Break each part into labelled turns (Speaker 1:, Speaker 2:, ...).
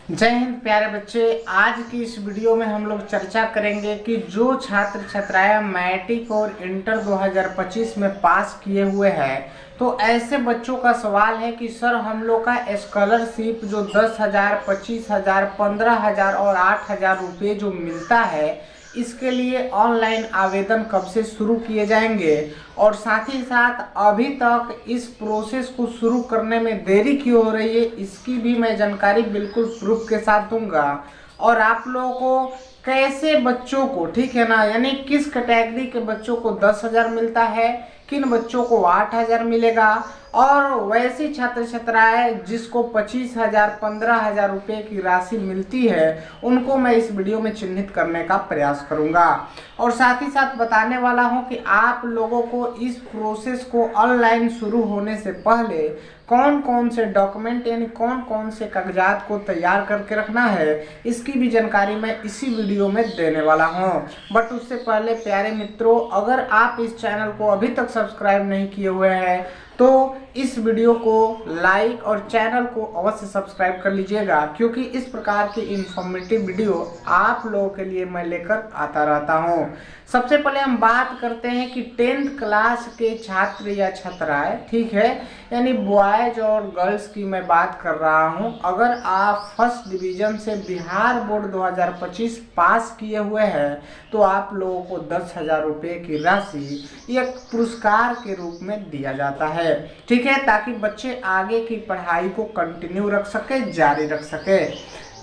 Speaker 1: जय हिंद प्यारे बच्चे। आज की इस वीडियो में हम लोग चर्चा करेंगे कि जो छात्र छात्राएं मैट्रिक और इंटर 2025 में पास किए हुए हैं, तो ऐसे बच्चों का सवाल है कि सर हम लोग का स्कॉलरशिप जो 10,000, 25,000, 15,000 और 8,000 रुपये जो मिलता है, इसके लिए ऑनलाइन आवेदन कब से शुरू किए जाएंगे और साथ ही साथ अभी तक इस प्रोसेस को शुरू करने में देरी क्यों हो रही है, इसकी भी मैं जानकारी बिल्कुल प्रूफ के साथ दूंगा। और आप लोगों को कैसे बच्चों को, ठीक है ना, यानी किस कैटेगरी के बच्चों को 10,000 मिलता है, किन बच्चों को 8,000 मिलेगा, और वैसी छात्र छात्राएं जिसको 25,000, 15,000 रुपये की राशि मिलती है, उनको मैं इस वीडियो में चिन्हित करने का प्रयास करूंगा। और साथ ही साथ बताने वाला हूं कि आप लोगों को इस प्रोसेस को ऑनलाइन शुरू होने से पहले कौन कौन से डॉक्यूमेंट यानी कौन कौन से कागजात को तैयार करके रखना है, इसकी भी जानकारी मैं इसी वीडियो में देने वाला हूं। बट उससे पहले प्यारे मित्रों, अगर आप इस चैनल को अभी तक सब्सक्राइब नहीं किए हुए हैं तो इस वीडियो को लाइक और चैनल को अवश्य सब्सक्राइब कर लीजिएगा, क्योंकि इस प्रकार की इंफॉर्मेटिव वीडियो आप लोगों के लिए मैं लेकर आता रहता हूं। सबसे पहले हम बात करते हैं कि 10th क्लास के छात्र या छात्राएं, ठीक है, यानी बॉयज और गर्ल्स की मैं बात कर रहा हूं। अगर आप फर्स्ट डिवीजन से बिहार बोर्ड 2025 पास किए हुए हैं तो आप लोगों को 10,000 रुपये की राशि एक पुरस्कार के रूप में दिया जाता है, ठीक है, ताकि बच्चे आगे की पढ़ाई को कंटिन्यू रख सके, जारी रख सके,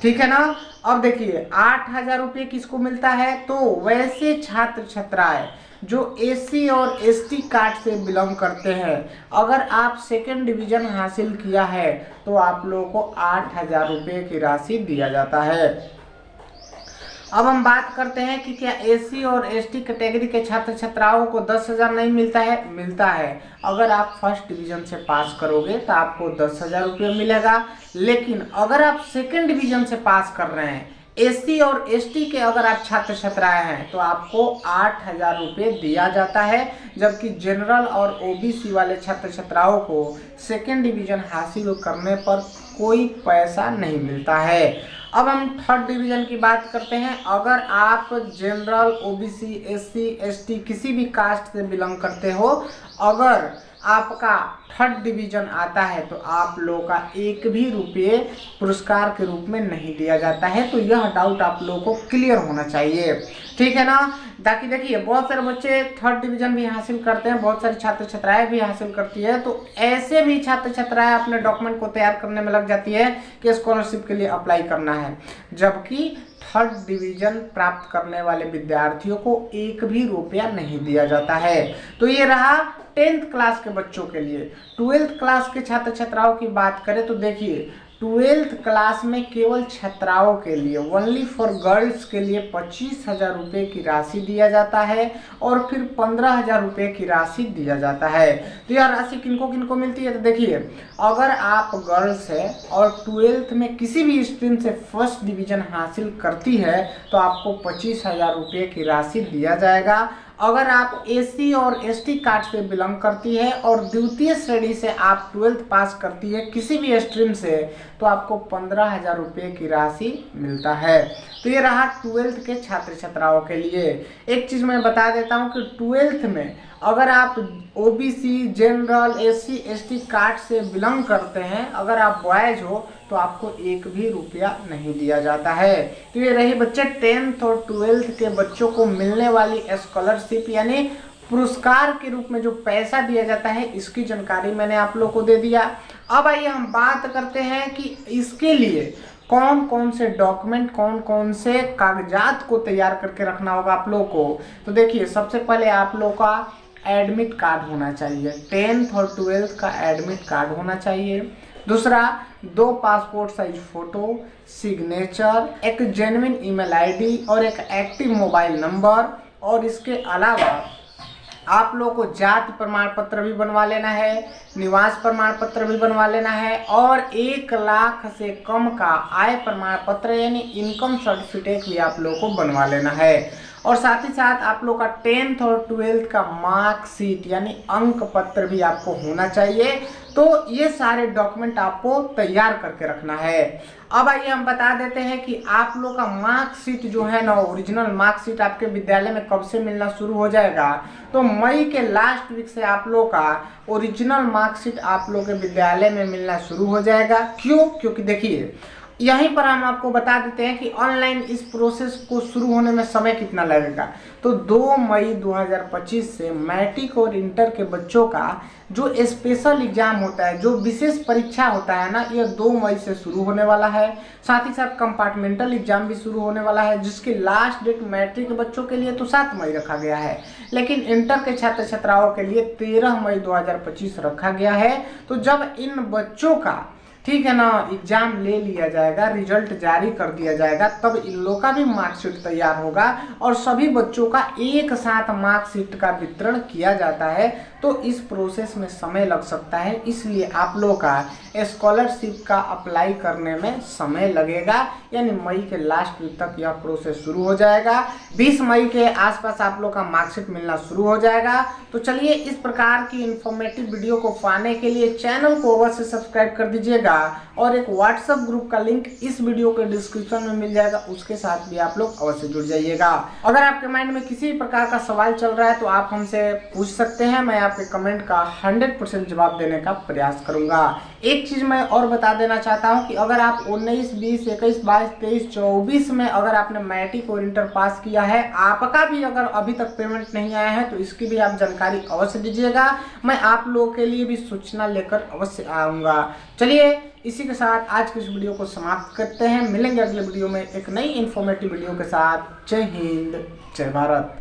Speaker 1: ठीक है ना। अब देखिए 8,000 रुपये किसको मिलता है, तो वैसे छात्र छात्राएं जो एससी और एसटी कास्ट से बिलोंग करते हैं। अगर आप सेकेंड डिवीजन हासिल किया है तो आप लोगों को 8,000 रुपये की राशि दिया जाता है। अब हम बात करते हैं कि क्या एससी और एसटी कैटेगरी के छात्र छात्राओं को 10,000 नहीं मिलता है? मिलता है। अगर आप फर्स्ट डिवीजन से पास करोगे तो आपको 10,000 रुपये मिलेगा, लेकिन अगर आप सेकेंड डिवीजन से पास कर रहे हैं, एससी और एसटी के अगर आप छात्र छात्राएं हैं, तो आपको 8,000 रुपये दिया जाता है, जबकि जनरल और ओबीसी वाले छात्र छात्राओं को सेकेंड डिवीजन हासिल करने पर कोई पैसा नहीं मिलता है। अब हम थर्ड डिवीजन की बात करते हैं। अगर आप जनरल, ओबीसी, एससी, एसटी किसी भी कास्ट से बिलोंग करते हो, अगर आपका थर्ड डिवीजन आता है तो आप लोगों का एक भी रुपये पुरस्कार के रूप में नहीं दिया जाता है। तो यह डाउट आप लोगों को क्लियर होना चाहिए, ठीक है ना। ताकि देखिए बहुत सारे बच्चे थर्ड डिवीजन भी हासिल करते हैं, बहुत सारी छात्र छात्राएं भी हासिल करती है, तो ऐसे भी छात्र छात्राएं अपने डॉक्यूमेंट को तैयार करने में लग जाती है कि स्कॉलरशिप के लिए अप्लाई करना है, जबकि थर्ड डिवीजन प्राप्त करने वाले विद्यार्थियों को एक भी रुपया नहीं दिया जाता है। तो ये रहा 10th क्लास के बच्चों के लिए। 12th क्लास के छात्र छात्राओं की बात करें तो देखिए 12th क्लास में केवल छात्राओं के लिए, ओनली फॉर गर्ल्स के लिए 25,000 रुपये की राशि दिया जाता है और फिर 15,000 रुपये की राशि दिया जाता है। तो यह राशि किनको किनको मिलती है, तो देखिए अगर आप गर्ल्स है और 12th में किसी भी स्ट्रीम से फर्स्ट डिवीजन हासिल करती है तो आपको 25,000 रुपये की राशि दिया जाएगा। अगर आप एससी और एसटी कास्ट से बिलोंग करती है और द्वितीय श्रेणी से आप 12th पास करती है किसी भी स्ट्रीम से, तो आपको 15,000 रुपये की राशि मिलता है। तो ये रहा 12th के छात्र छात्राओं के लिए। एक चीज़ मैं बता देता हूँ कि 12th में अगर आप OBC, general, SC, ST caste से बिलोंग करते हैं, अगर आप बॉयज हो तो आपको एक भी रुपया नहीं दिया जाता है। तो ये रही बच्चे 10th और 12th के बच्चों को मिलने वाली स्कॉलरशिप यानी पुरस्कार के रूप में जो पैसा दिया जाता है, इसकी जानकारी मैंने आप लोगों को दे दिया। अब आइए हम बात करते हैं कि इसके लिए कौन कौन से डॉक्यूमेंट, कौन कौन से कागजात को तैयार करके रखना होगा आप लोगों को। तो देखिए सबसे पहले आप लोगों का एडमिट कार्ड होना चाहिए, 10th और 12th का एडमिट कार्ड होना चाहिए। दूसरा 2 पासपोर्ट साइज फोटो, सिग्नेचर, एक जेन्युइन ईमेल आईडी और एक एक्टिव मोबाइल नंबर। और इसके अलावा आप लोगों को जाति प्रमाण पत्र भी बनवा लेना है, निवास प्रमाण पत्र भी बनवा लेना है और 1 लाख से कम का आय प्रमाण पत्र यानी इनकम सर्टिफिकेट भी आप लोगों को बनवा लेना है। और साथ ही साथ आप लोग का 10th और 12th का मार्कशीट यानी अंक पत्र भी आपको होना चाहिए। तो ये सारे डॉक्यूमेंट आपको तैयार करके रखना है। अब आइए हम बता देते हैं कि आप लोग का मार्कशीट जो है ना, ओरिजिनल मार्कशीट आपके विद्यालय में कब से मिलना शुरू हो जाएगा। तो मई के लास्ट वीक से आप लोग का ओरिजिनल मार्कशीट आप लोग के विद्यालय में मिलना शुरू हो जाएगा। क्यों? क्योंकि देखिए यहीं पर हम आपको बता देते हैं कि ऑनलाइन इस प्रोसेस को शुरू होने में समय कितना लगेगा। तो 2 मई 2025 से मैट्रिक और इंटर के बच्चों का जो स्पेशल एग्जाम होता है, जो विशेष परीक्षा होता है ना, यह 2 मई से शुरू होने वाला है। साथ ही साथ कंपार्टमेंटल एग्जाम भी शुरू होने वाला है, जिसकी लास्ट डेट मैट्रिक के बच्चों के लिए तो 7 मई रखा गया है, लेकिन इंटर के छात्र छात्राओं के लिए 13 मई 2025 रखा गया है। तो जब इन बच्चों का, ठीक है ना, एग्जाम ले लिया जाएगा, रिजल्ट जारी कर दिया जाएगा, तब इन लोगों का भी मार्कशीट तैयार होगा और सभी बच्चों का एक साथ मार्कशीट का वितरण किया जाता है। तो इस प्रोसेस में समय लग सकता है, इसलिए आप लोगों का स्कॉलरशिप का अप्लाई करने में समय लगेगा, यानी मई के लास्ट वीक तक यह प्रोसेस शुरू हो जाएगा। 20 मई के आसपास आप लोग का मार्कशीट मिलना शुरू हो जाएगा। तो चलिए, इस प्रकार की इंफॉर्मेटिव वीडियो को पाने के लिए चैनल को अवश्य सब्सक्राइब कर दीजिएगा और एक व्हाट्सएप ग्रुप का लिंक इस वीडियो के डिस्क्रिप्शन में मिल जाएगा, उसके साथ भी आप लोग अवश्य जुड़ जाइएगा। अगर आपके माइंड में किसी प्रकार का सवाल चल रहा है तो आप हमसे पूछ सकते हैं, मैं आपके कमेंट का 100% जवाब देने का प्रयास करूंगा। एक चीज मैं और बता देना चाहता हूं कि अगर आप 19, 20, 21, 22, 23, 24 में अगर आपने मैट्रिक और इंटर पास किया है, आपका भी अगर अभी तक पेमेंट नहीं आया है तो इसकी भी आप जानकारी अवश्य दीजिएगा। मैं आप लोगों के लिए भी सूचना लेकर अवश्य आऊँगा। चलिए, इसी के साथ आज की इस वीडियो को समाप्त करते हैं। मिलेंगे अगले वीडियो में एक नई इन्फॉर्मेटिव वीडियो के साथ। जय हिंद, जय भारत।